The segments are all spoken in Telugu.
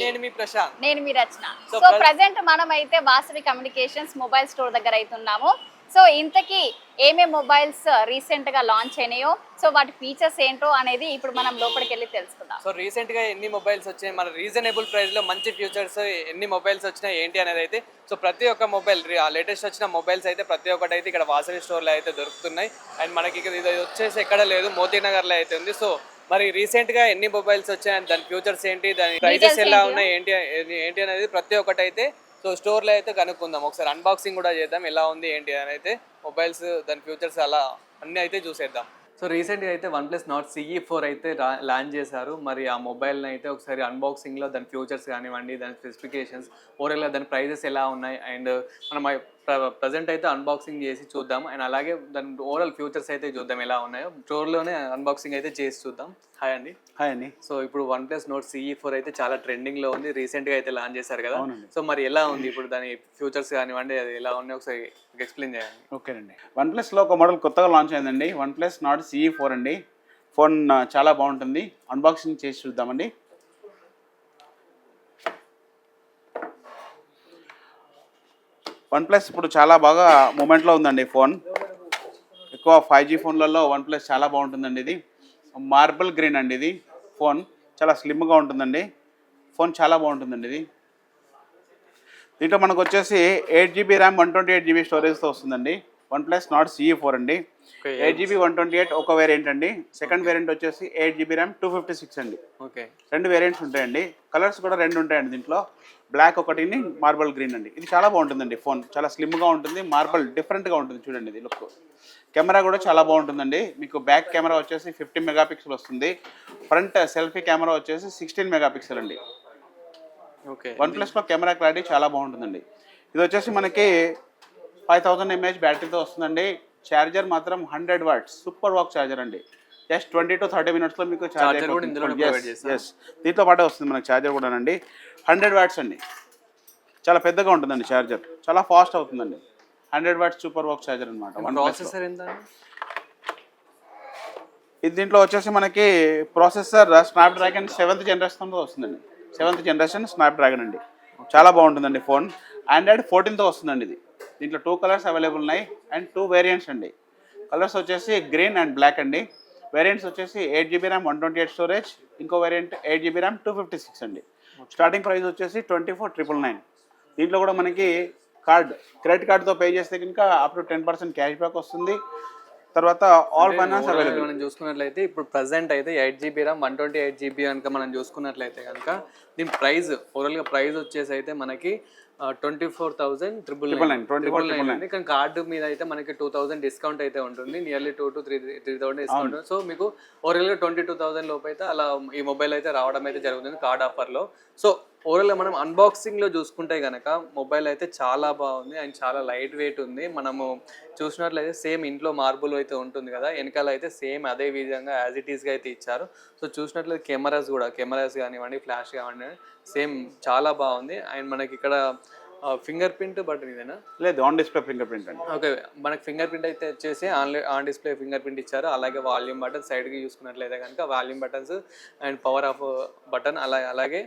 నేను మీ ప్రశాంత్. నేను మీ రచన. సో ప్రెజెంట్ మనమైతే వాసవి కమ్యూనికేషన్స్ మొబైల్ స్టోర్ దగ్గర అవుతున్నాము. సో ఇంతకీ ఏమేం మొబైల్స్ రీసెంట్ గా లాంచ్ అయినాయో, సో వాటి ఫీచర్స్ ఏంటో అనేది ఇప్పుడు మనం లోపలికి వెళ్ళి తెలుసుకుందాం. సో రీసెంట్ గా ఎన్ని మొబైల్స్ వచ్చాయి, మన రీజనబుల్ ప్రైస్ లో మంచి ఫీచర్స్ ఎన్ని మొబైల్స్ వచ్చినాయి ఏంటి అనేది అయితే, సో ప్రతి ఒక్క మొబైల్ లేటెస్ట్ వచ్చిన మొబైల్స్ అయితే ప్రతి ఒక్కటి అయితే ఇక్కడ వాసవి స్టోర్ లో అయితే దొరుకుతున్నాయి. అండ్ మనకి ఇది వచ్చేసి ఎక్కడ లేదు, మోతీనగర్ లో అయితే ఉంది. సో మరి రీసెంట్ గా ఎన్ని మొబైల్స్ వచ్చాయి, దాని ఫ్యూచర్స్ ఏంటి, దాని ప్రైజెస్ ఎలా ఉన్నాయి ఏంటి అనేది ప్రతి ఒక్కటి అయితే సో స్టోర్లో అయితే కనుక్కుందాం. ఒకసారి అన్బాక్సింగ్ కూడా చేద్దాం, ఎలా ఉంది ఏంటి అని అయితే మొబైల్స్ దాని ఫ్యూచర్స్ అలా అన్నీ అయితే చూసేద్దాం. సో రీసెంట్గా అయితే వన్ప్లస్ నాట్ CE4 అయితే లాంచ్ చేశారు. మరి ఆ మొబైల్ని అయితే ఒకసారి అన్బాక్సింగ్లో దాని ఫ్యూచర్స్ కానివ్వండి, దాని స్పెసిఫికేషన్స్, ఓవరాల్గా దాని ప్రైజెస్ ఎలా ఉన్నాయి అండ్ మనం ప్రజెంట్ అయితే అన్బాక్సింగ్ చేసి చూద్దాం. అండ్ అలాగే దాని ఓవరాల్ ఫ్యూచర్స్ అయితే చూద్దాం ఎలా ఉన్నాయో. స్టోర్లోనే అన్బాక్సింగ్ అయితే చేసి చూద్దాం. హాయ్ అండి. హాయ్ అండి. సో ఇప్పుడు వన్ప్లస్ నోట్ CE4 అయితే చాలా ట్రెండింగ్లో ఉంది, రీసెంట్గా అయితే లాంచ్ చేశారు కదా. సో మరి ఎలా ఉంది ఇప్పుడు దాని ఫ్యూచర్స్ కానివ్వండి, అది ఎలా ఉన్నాయి ఒకసారి ఎక్స్ప్లెయిన్ చేయండి. ఓకేనండి. వన్ప్లస్లో ఒక మోడల్ కొత్తగా లాంచ్ అయిందండి, వన్ప్లస్ నాట్ CE4 అండి. ఫోన్ చాలా బాగుంటుంది, అన్బాక్సింగ్ చేసి చూద్దామండి. వన్ప్లస్ ఇప్పుడు చాలా బాగా మూమెంట్లో ఉందండి ఫోన్. ఎక్కువ 5G ఫోన్లలో వన్ప్లస్ చాలా బాగుంటుందండి. ఇది మార్బుల్ గ్రీన్ అండి. ఇది ఫోన్ చాలా స్లిమ్గా ఉంటుందండి. ఫోన్ చాలా బాగుంటుందండి. ఇది దీంట్లో మనకు వచ్చేసి 8GB ర్యామ్ 128GB స్టోరేజ్తో వస్తుందండి. వన్ప్లస్ నాట్ CE4 అండి. 8GB 128 ఒక వేరియంట్ అండి. సెకండ్ వేరియంట్ వచ్చేసి 8GB ర్యామ్ 256 అండి. ఓకే, రెండు వేరియంట్స్ ఉంటాయండి. కలర్స్ కూడా రెండు ఉంటాయండి దీంట్లో, బ్లాక్ ఒకటిని మార్బల్ గ్రీన్ అండి. ఇది చాలా బాగుంటుందండి. ఫోన్ చాలా స్లిమ్గా ఉంటుంది, మార్బల్ డిఫరెంట్గా ఉంటుంది చూడండి. ఇది లుక్, కెమెరా కూడా చాలా బాగుంటుందండి. మీకు బ్యాక్ కెమెరా వచ్చేసి 50 మెగాపిక్సెల్ వస్తుంది. ఫ్రంట్ సెల్ఫీ కెమెరా వచ్చేసి 16 మెగాపిక్సెల్ అండి. ఓకే, వన్ప్లస్లో కెమెరా క్లారిటీ చాలా బాగుంటుందండి. ఇది వచ్చేసి మనకి 5000 mAh బ్యాటరీతో వస్తుందండి. ఛార్జర్ మాత్రం 100 వాట్స్ సూపర్ వాక్ ఛార్జర్ అండి. జస్ట్ 20 to 30 మినిట్స్లో మీకు ఛార్జర్ దీంతో పాటే వస్తుంది మనకి ఛార్జర్ కూడా అండి. 100 వాట్స్ అండి, చాలా పెద్దగా ఉంటుందండి ఛార్జర్, చాలా ఫాస్ట్ అవుతుందండి. 100 వాట్స్ సూపర్ వాక్ ఛార్జర్ అనమాట. ఇది దీంట్లో వచ్చేసి మనకి ప్రాసెసర్ స్నాప్డ్రాగన్ 7th జనరేషన్తో వస్తుందండి. 7th జనరేషన్ స్నాప్డ్రాగన్ అండి. చాలా బాగుంటుందండి ఫోన్. ఆండ్రాయిడ్ 14తో వస్తుందండి. ఇది దీంట్లో 2 కలర్స్ అవైలబుల్ ఉన్నాయి అండ్ 2 వేరియంట్స్ అండి. కలర్స్ వచ్చేసి గ్రీన్ అండ్ బ్లాక్ అండి. వేరియంట్స్ వచ్చేసి 8GB ర్యామ్ 128 స్టోరేజ్, ఇంకో వేరియంట్ 8GB ర్యామ్ 256 అండి. స్టార్టింగ్ ప్రైస్ వచ్చేసి 24,999. దీంట్లో కూడా మనకి క్రెడిట్ కార్డుతో పే చేస్తే కనుక అప్ టు 10% క్యాష్ బ్యాక్ వస్తుంది. తర్వాత ఆల్ ఫైనాన్స్ అవైలబుల్. మనం చూసుకున్నట్లయితే ఇప్పుడు ప్రజెంట్ అయితే 8GB ర్యామ్ 128GB కనుక మనం చూసుకున్నట్లయితే కనుక దీని ప్రైస్ ఓవరాల్గా ప్రైస్ వచ్చేసి అయితే మనకి 24,999. కానీ కార్డు మీద అయితే మనకి 2,000 డిస్కౌంట్ అయితే ఉంటుంది, నియర్లీ 2 to 3,000 డిస్కౌంట్. సో మీకు ఓవరాల్గా 22,000 లోపు అయితే అలా ఈ మొబైల్ అయితే రావడం అయితే జరుగుతుంది కార్డ్ ఆఫర్లో. సో ఓవరాల్గా మనం అన్బాక్సింగ్లో చూసుకుంటే కనుక మొబైల్ అయితే చాలా బాగుంది అండ్ చాలా లైట్ వెయిట్ ఉంది. మనము చూసినట్లయితే సేమ్ ఇంట్లో మార్బుల్ అయితే ఉంటుంది కదా, వెనకాల అయితే సేమ్ అదే విధంగా యాజ్ ఇట్ ఈస్గా అయితే ఇచ్చారు. సో చూసినట్లయితే కెమెరాస్ కానివ్వండి, ఫ్లాష్ కానివ్వండి, సేమ్ చాలా బాగుంది. అండ్ మనకి ఇక్కడ ఫింగర్ ప్రింట్ బటన్ ఇదేనా? లేదు, ఆన్ డిస్ప్లే ఫింగర్ ప్రింట్ అండి. ఓకే, మనకి ఫింగర్ ప్రింట్ అయితే వచ్చేసి ఆన్ డిస్ప్లే ఫింగర్ ప్రింట్ ఇచ్చారు. అలాగే వాల్యూమ్ బటన్ సైడ్కి చూసుకున్నట్లయితే కనుక volume buttons and power of button, అలాగే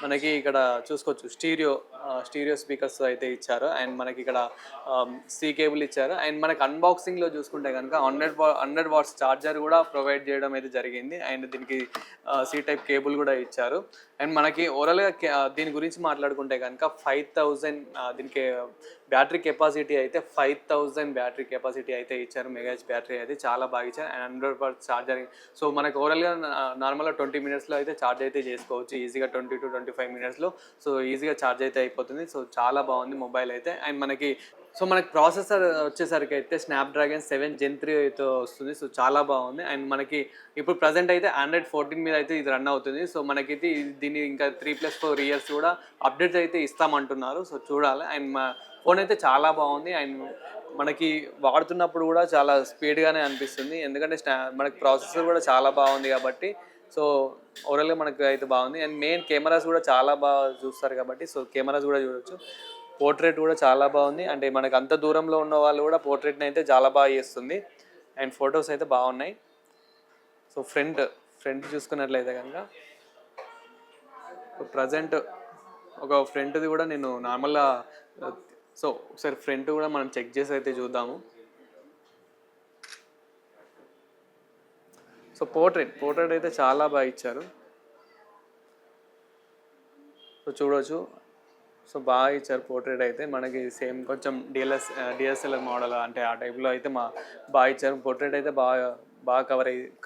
మనకి ఇక్కడ చూసుకోవచ్చు స్టీరియో స్పీకర్స్ అయితే ఇచ్చారు. అండ్ మనకి ఇక్కడ C కేబుల్ ఇచ్చారు. అండ్ మనకి అన్బాక్సింగ్లో చూసుకుంటే కనుక 100 వాట్స్ ఛార్జర్ కూడా ప్రొవైడ్ చేయడం అయితే జరిగింది. అండ్ దీనికి C టైప్ కేబుల్ కూడా ఇచ్చారు. అండ్ మనకి ఓవరాల్గా దీని గురించి మాట్లాడుకుంటే కనుక 5,000 దీనికి బ్యాటరీ కెపాసిటీ అయితే 5,000 బ్యాటరీ కెపాసిటీ అయితే ఇచ్చారు. మెగాహెచ్ బ్యాటరీ అయితే చాలా బాగా ఇచ్చారు. And 100 watts charger. సో మనకు ఓవరాల్గా నార్మల్గా 20 మినిట్స్లో అయితే ఛార్జ్ అయితే చేసుకోవచ్చు ఈజీగా, 20 to 25 మినిట్స్లో. సో ఈజీగా ఛార్జ్ అయితే అయిపోతుంది. సో చాలా బాగుంది మొబైల్ అయితే. అండ్ మనకి ప్రాసెసర్ వచ్చేసరికి అయితే స్నాప్డ్రాగన్ 7 Gen 3 అయితే వస్తుంది. సో చాలా బాగుంది. అండ్ మనకి ఇప్పుడు ప్రజెంట్ అయితే Android 14 మీద అయితే ఇది రన్ అవుతుంది. సో మనకైతే దీన్ని ఇంకా 3+4 ఇయర్స్ కూడా అప్డేట్స్ అయితే ఇస్తామంటున్నారు. సో చూడాలి. అండ్ మా ఫోన్ అయితే చాలా బాగుంది. అండ్ మనకి వాడుతున్నప్పుడు కూడా చాలా స్పీడ్గానే అనిపిస్తుంది, ఎందుకంటే మనకి ప్రాసెసర్ కూడా చాలా బాగుంది కాబట్టి. సో ఓవరాల్గా మనకి అయితే బాగుంది. అండ్ మెయిన్ కెమెరాస్ కూడా చాలా బాగా చూస్తారు కాబట్టి సో కెమెరాస్ కూడా చూడొచ్చు. పోర్ట్రేట్ కూడా చాలా బాగుంది. అంటే మనకు అంత దూరంలో ఉన్న వాళ్ళు కూడా పోర్ట్రేట్ని అయితే చాలా బాగా చేస్తుంది. అండ్ ఫొటోస్ అయితే బాగున్నాయి. సో ఫ్రంట్ చూసుకున్నట్లయితే కనుక ప్రజెంట్ ఒక ఫ్రంట్ది కూడా నేను నార్మల్గా సో ఒకసారి ఫ్రంట్ కూడా మనం చెక్ చేసి అయితే చూద్దాము. సో పోర్ట్రేట్ అయితే చాలా బాగా ఇచ్చారు. సో చూడవచ్చు. సో బాగా ఇచ్చారు పోర్ట్రేట్ అయితే మనకి సేమ్ కొంచెం డిఎస్ఎల్ఆర్ మోడల్ అంటే ఆ టైప్లో అయితే బాగా ఇచ్చారు. పోర్ట్రేట్ అయితే బాగా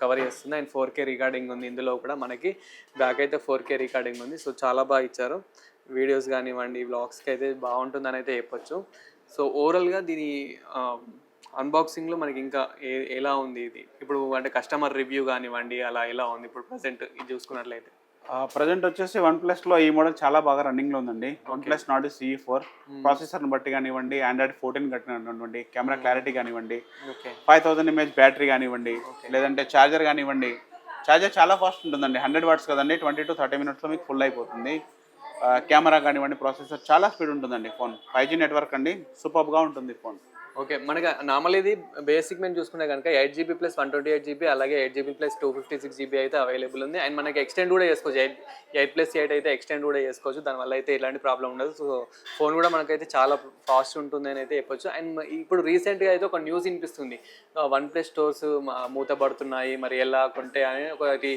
కవర్ చేస్తుంది. అండ్ 4K రికార్డింగ్ ఉంది ఇందులో కూడా. మనకి బ్యాక్ అయితే 4K రికార్డింగ్ ఉంది. సో చాలా బాగా ఇచ్చారు. వీడియోస్ కానివ్వండి, వ్లాగ్స్కి అయితే బాగుంటుందని అయితే చెప్పొచ్చు. సో ఓవరాల్గా దీని అన్బాక్సింగ్లో మనకి ఇంకా ఎలా ఉంది ఇది ఇప్పుడు అంటే కస్టమర్ రివ్యూ కానివ్వండి అలా ఎలా ఉంది ఇప్పుడు ప్రజెంట్ ఇది చూసుకున్నట్లయితే? ప్రజెంట్ వచ్చేసి OnePlusలో ఈ మోడల్ చాలా బాగా రన్నింగ్లో ఉందండి. OnePlus Nord CE4 ప్రాసెసర్ని బట్టి కానివ్వండి, Android 14 కానివ్వండి, కెమెరా క్లారిటీ కానివ్వండి, 5000 mAh బ్యాటరీ కానివ్వండి, లేదంటే ఛార్జర్ కానివ్వండి. ఛార్జర్ చాలా ఫాస్ట్ ఉంటుందండి. 100 watts కదండి, 20 to 30 minutesలో మీకు ఫుల్ అయిపోతుంది. కెమెరా కానివ్వండి, ప్రాసెసర్ చాలా స్పీడ్ ఉంటుందండి. ఫోన్ 5G నెట్వర్క్ అండి, సూపర్గా ఉంటుంది ఫోన్. ఓకే, మనకి నార్మల్ ఇది బేసిక్ మేము చూసుకుంటే కనుక 8GB + 128GB అలాగే 8GB + 256GB అయితే అవైలబుల్ ఉంది. అండ్ మనకి ఎక్స్టెండ్ కూడా చేసుకోవచ్చు. 8+8 అయితే ఎక్స్టెండ్ కూడా చేసుకోవచ్చు. దానివల్ల అయితే ఎలాంటి ప్రాబ్లం ఉండదు. సో ఫోన్ కూడా మనకైతే చాలా ఫాస్ట్ ఉంటుంది అని అయితే చెప్పొచ్చు. అండ్ ఇప్పుడు రీసెంట్గా అయితే ఒక న్యూస్ వినిపిస్తుంది, OnePlus స్టోర్స్ మూతపడుతున్నాయి, మరి ఎలా కొంటే అని ఒకటి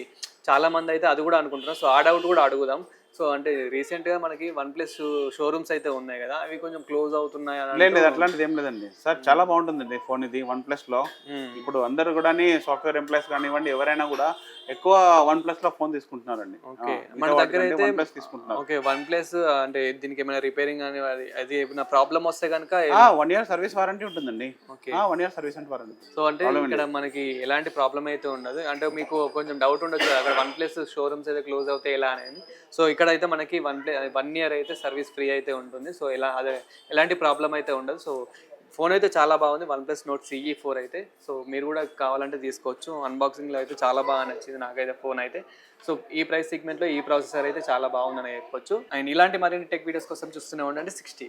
చాలామంది అయితే అది కూడా అనుకుంటున్నారు. సో ఆ డౌట్ కూడా అడుగుదాం. సో అంటే రీసెంట్గా మనకి OnePlus షోరూమ్స్ అయితే ఉన్నాయి కదా, అవి కొంచెం క్లోజ్ అవుతున్నాయి లేదు, అట్లాంటిది ఏం లేదండి సార్. చాలా బాగుంటుందండి ఫోన్ ఇది OnePlusలో. ఇప్పుడు అందరూ కూడా సాఫ్ట్వేర్ ఎంప్లాయీస్ కానివ్వండి, ఎవరైనా కూడా ఎక్కువ OnePlusలో ఫోన్ తీసుకుంటున్నారండి. ఓకే, మన దగ్గర అయితే OnePlus తీసుకుంటున్నారు. ఓకే, OnePlus అంటే దీనికి ఏమైనా రిపేరింగ్ అని అది ఏమైనా ప్రాబ్లం వస్తే కనుక 1 year సర్వీస్ వారంటీ ఉంటుందండి. Okay, 1 year service warranty. So అంటే ఇక్కడ మనకి ఎలాంటి ప్రాబ్లం అయితే ఉండదు. అంటే మీకు కొంచెం డౌట్ ఉండొచ్చు అక్కడ OnePlus షోరూమ్స్ అయితే క్లోజ్ అవుతాయి ఎలా అనేది. సో ఇక్కడ అయితే మనకి 1 year అయితే సర్వీస్ ఫ్రీ అయితే ఉంటుంది. సో ఎలాంటి ప్రాబ్లం అయితే ఉండదు. సో ఫోన్ అయితే చాలా బాగుంది, OnePlus Nord CE4 అయితే. సో మీరు కూడా కావాలంటే తీసుకోవచ్చు. అన్బాక్సింగ్లో అయితే చాలా బాగా నచ్చింది నాకైతే ఫోన్ అయితే. సో ఈ ప్రైస్ సెగ్మెంట్లో ఈ ప్రాసెసర్ అయితే చాలా బాగుందని చెప్పొచ్చు. అండ్ ఇలాంటి మరిన్ని టెక్ వీడియోస్ కోసం చూస్తూనే ఉండండి 60.